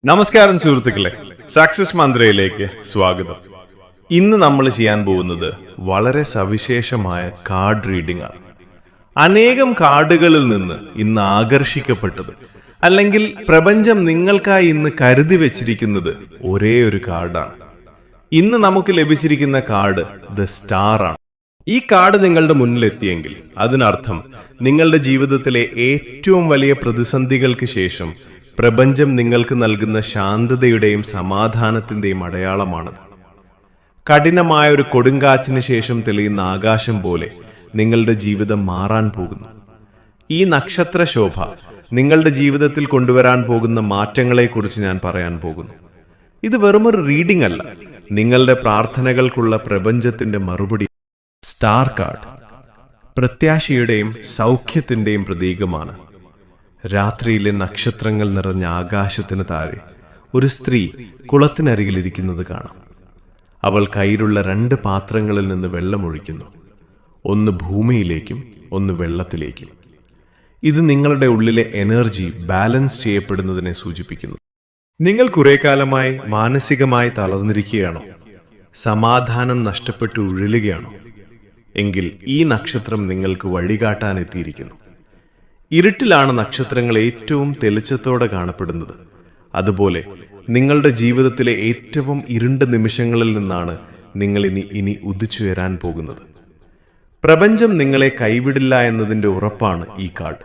നമസ്കാരം സുഹൃത്തുക്കളെ, സക്സസ് മന്ത്രയിലേക്ക് സ്വാഗതം. ഇന്ന് നമ്മൾ ചെയ്യാൻ പോകുന്നത് വളരെ സവിശേഷമായ കാർഡ് റീഡിംഗ് ആണ്. അനേകം കാർഡുകളിൽ നിന്ന് ഇന്ന് ആകർഷിക്കപ്പെട്ടത് അല്ലെങ്കിൽ പ്രപഞ്ചം നിങ്ങൾക്കായി ഇന്ന് കരുതി വെച്ചിരിക്കുന്നത് ഒരേ ഒരു കാർഡാണ്. ഇന്ന് നമുക്ക് ലഭിച്ചിരിക്കുന്ന കാർഡ് ദ സ്റ്റാർ ആണ്. ഈ കാർഡ് നിങ്ങളുടെ മുന്നിലെത്തിയെങ്കിൽ അതിനർത്ഥം നിങ്ങളുടെ ജീവിതത്തിലെ ഏറ്റവും വലിയ പ്രതിസന്ധികൾക്ക് ശേഷം പ്രപഞ്ചം നിങ്ങൾക്ക് നൽകുന്ന ശാന്തതയുടെയും സമാധാനത്തിന്റെയും അടയാളമാണത്. കഠിനമായ ഒരു കൊടുങ്കാറ്റിന് ശേഷം തെളിയുന്ന ആകാശം പോലെ നിങ്ങളുടെ ജീവിതം മാറാൻ പോകുന്നു. ഈ നക്ഷത്ര ശോഭ നിങ്ങളുടെ ജീവിതത്തിൽ കൊണ്ടുവരാൻ പോകുന്ന മാറ്റങ്ങളെക്കുറിച്ച് ഞാൻ പറയാൻ പോകുന്നു. ഇത് വെറുമൊരു റീഡിംഗ് അല്ല, നിങ്ങളുടെ പ്രാർത്ഥനകൾക്കുള്ള പ്രപഞ്ചത്തിന്റെ മറുപടി. സ്റ്റാർ കാർഡ് പ്രത്യാശയുടെയും സൗഖ്യത്തിന്റെയും പ്രതീകമാണ്. രാത്രിയിലെ നക്ഷത്രങ്ങൾ നിറഞ്ഞ ആകാശത്തിന് താഴെ ഒരു സ്ത്രീ കുളത്തിനരികിലിരിക്കുന്നത് കാണാം. അവൾ കയ്യിലുള്ള 2 പാത്രങ്ങളിൽ നിന്ന് വെള്ളമൊഴിക്കുന്നു. ഒന്ന് ഭൂമിയിലേക്കും ഒന്ന് വെള്ളത്തിലേക്കും. ഇത് നിങ്ങളുടെ ഉള്ളിലെ എനർജി ബാലൻസ് ചെയ്യപ്പെടുന്നതിനെ സൂചിപ്പിക്കുന്നു. നിങ്ങൾ കുറെ കാലമായി മാനസികമായി തളർന്നിരിക്കുകയാണോ? സമാധാനം നഷ്ടപ്പെട്ട് ഉഴലുകയാണോ? എങ്കിൽ ഈ നക്ഷത്രം നിങ്ങൾക്ക് വഴികാട്ടാൻ എത്തിയിരിക്കുന്നു. ഇരുട്ടിലാണ് നക്ഷത്രങ്ങൾ ഏറ്റവും തെളിച്ചത്തോടെ കാണപ്പെടുന്നത്. അതുപോലെ നിങ്ങളുടെ ജീവിതത്തിലെ ഏറ്റവും ഇരുണ്ട നിമിഷങ്ങളിൽ നിന്നാണ് നിങ്ങൾ ഇനി ഉദിച്ചുയരാൻ പോകുന്നത്. പ്രപഞ്ചം നിങ്ങളെ കൈവിടില്ല എന്നതിന്റെ ഉറപ്പാണ് ഈ കാർഡ്.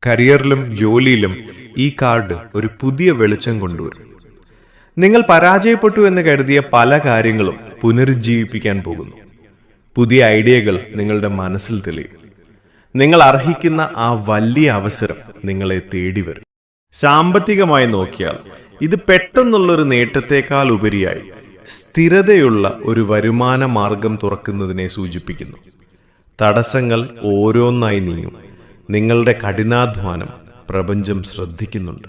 കരിയറിലും ജോലിയിലും ഈ കാർഡ് ഒരു പുതിയ വെളിച്ചം കൊണ്ടുവരും. നിങ്ങൾ പരാജയപ്പെട്ടു എന്ന് കരുതിയ പല കാര്യങ്ങളും പുനരുജ്ജീവിപ്പിക്കാൻ പോകുന്നു. പുതിയ ഐഡിയകൾ നിങ്ങളുടെ മനസ്സിൽ തെളിയും. നിങ്ങൾ അർഹിക്കുന്ന ആ വലിയ അവസരം നിങ്ങളെ തേടി വരും. സാമ്പത്തികമായി നോക്കിയാൽ ഇത് പെട്ടെന്നുള്ളൊരു നേട്ടത്തെക്കാൾ ഉപരിയായി സ്ഥിരതയുള്ള ഒരു വരുമാന മാർഗം തുറക്കുന്നതിനെ സൂചിപ്പിക്കുന്നു. തടസ്സങ്ങൾ ഓരോന്നായി നീങ്ങും. നിങ്ങളുടെ കഠിനാധ്വാനം പ്രപഞ്ചം ശ്രദ്ധിക്കുന്നുണ്ട്.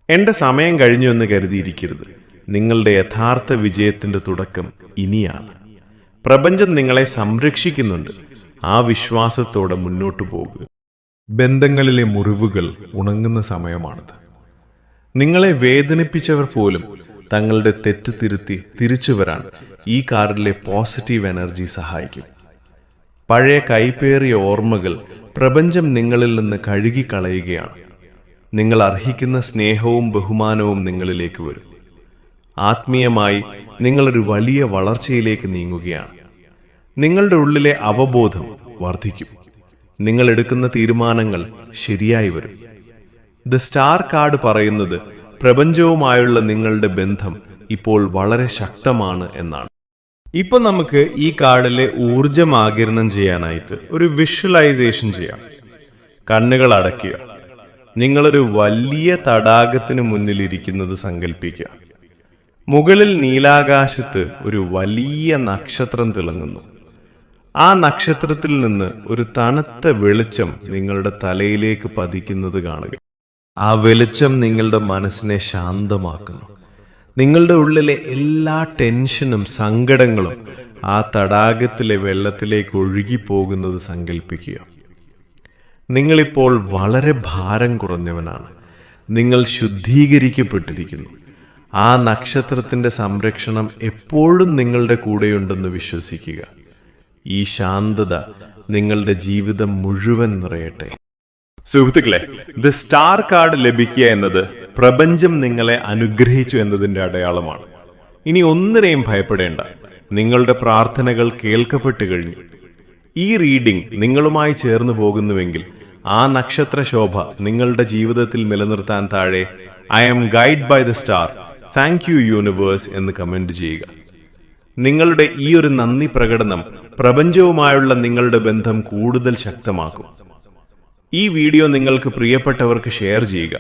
എന്റെ സമയം കഴിഞ്ഞു എന്ന് കരുതിയിരിക്കരുത്. നിങ്ങളുടെ യഥാർത്ഥ വിജയത്തിന്റെ തുടക്കം ഇനിയാണ്. പ്രപഞ്ചം നിങ്ങളെ സംരക്ഷിക്കുന്നുണ്ട്. ആ വിശ്വാസത്തോടെ മുന്നോട്ടു പോകുക. ബന്ധങ്ങളിലെ മുറിവുകൾ ഉണങ്ങുന്ന സമയമാണിത്. നിങ്ങളെ വേദനിപ്പിച്ചവർ പോലും തങ്ങളുടെ തെറ്റ് തിരുത്തി തിരിച്ചു വരാൻ ഈ കാർഡിലെ പോസിറ്റീവ് എനർജി സഹായിക്കും. പഴയ കൈപ്പേറിയ ഓർമ്മകൾ പ്രപഞ്ചം നിങ്ങളിൽ നിന്ന് കഴുകിക്കളയുകയാണ്. നിങ്ങൾ അർഹിക്കുന്ന സ്നേഹവും ബഹുമാനവും നിങ്ങളിലേക്ക് വരും. ആത്മീയമായി നിങ്ങളൊരു വലിയ വളർച്ചയിലേക്ക് നീങ്ങുകയാണ്. നിങ്ങളുടെ ഉള്ളിലെ അവബോധം വർദ്ധിക്കും. നിങ്ങൾ എടുക്കുന്ന തീരുമാനങ്ങൾ ശരിയായി വരും. ദ സ്റ്റാർ കാർഡ് പറയുന്നത് പ്രപഞ്ചവുമായുള്ള നിങ്ങളുടെ ബന്ധം ഇപ്പോൾ വളരെ ശക്തമാണ് എന്നാണ്. ഇപ്പൊ നമുക്ക് ഈ കാർഡിലെ ഊർജം ആഗിരണം ചെയ്യാനായിട്ട് ഒരു വിഷ്വലൈസേഷൻ ചെയ്യാം. കണ്ണുകൾ അടയ്ക്കുക. നിങ്ങളൊരു വലിയ തടാകത്തിന് മുന്നിലിരിക്കുന്നത് സങ്കല്പിക്കുക. മുകളിൽ നീലാകാശത്ത് ഒരു വലിയ നക്ഷത്രം തിളങ്ങുന്നു. ആ നക്ഷത്രത്തിൽ നിന്ന് ഒരു തണുത്ത വെളിച്ചം നിങ്ങളുടെ തലയിലേക്ക് പതിക്കുന്നത് കാണുക. ആ വെളിച്ചം നിങ്ങളുടെ മനസ്സിനെ ശാന്തമാക്കുന്നു. നിങ്ങളുടെ ഉള്ളിലെ എല്ലാ ടെൻഷനും സങ്കടങ്ങളും ആ തടാകത്തിലെ വെള്ളത്തിലേക്ക് ഒഴുകിപ്പോകുന്നത് സങ്കല്പിക്കുക. നിങ്ങളിപ്പോൾ വളരെ ഭാരം കുറഞ്ഞവനാണ്. നിങ്ങൾ ശുദ്ധീകരിക്കപ്പെട്ടിരിക്കുന്നു. ആ നക്ഷത്രത്തിന്റെ സംരക്ഷണം എപ്പോഴും നിങ്ങളുടെ കൂടെയുണ്ടെന്ന് വിശ്വസിക്കുക. ഈ ശാന്തത നിങ്ങളുടെ ജീവിതം മുഴുവൻ നിറയട്ടെ. സുഹൃത്തുക്കളെ, ദ സ്റ്റാർ കാർഡ് ലഭിക്കുക എന്നത് പ്രപഞ്ചം നിങ്ങളെ അനുഗ്രഹിച്ചു എന്നതിന്റെ അടയാളമാണ്. ഇനി ഒന്നിനെയും ഭയപ്പെടേണ്ട. നിങ്ങളുടെ പ്രാർത്ഥനകൾ കേൾക്കപ്പെട്ടു കഴിഞ്ഞു. ഈ റീഡിംഗ് നിങ്ങളുമായി ചേർന്ന് പോകുന്നുവെങ്കിൽ ആ നക്ഷത്ര ശോഭ നിങ്ങളുടെ ജീവിതത്തിൽ നിലനിർത്താൻ താഴെ I am guide by the star, thank you universe എന്ന് കമന്റ് ചെയ്യുക. നിങ്ങളുടെ ഈ ഒരു നന്ദി പ്രകടനം പ്രപഞ്ചവുമായുള്ള നിങ്ങളുടെ ബന്ധം കൂടുതൽ ശക്തമാക്കും. ഈ വീഡിയോ നിങ്ങൾക്ക് പ്രിയപ്പെട്ടവർക്ക് ഷെയർ ചെയ്യുക.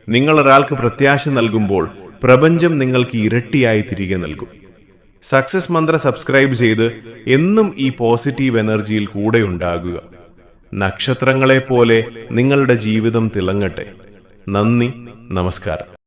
നിങ്ങൾ ഒരാൾക്ക് പ്രത്യാശ നൽകുമ്പോൾ പ്രപഞ്ചം നിങ്ങൾക്ക് ഇരട്ടിയായി തിരികെ നൽകും. സക്സസ് മന്ത്ര സബ്സ്ക്രൈബ് ചെയ്ത് എന്നും ഈ പോസിറ്റീവ് എനർജിയിൽ കൂടെ ഉണ്ടാകുക. നക്ഷത്രങ്ങളെ പോലെ നിങ്ങളുടെ ജീവിതം തിളങ്ങട്ടെ. നന്ദി, നമസ്കാരം.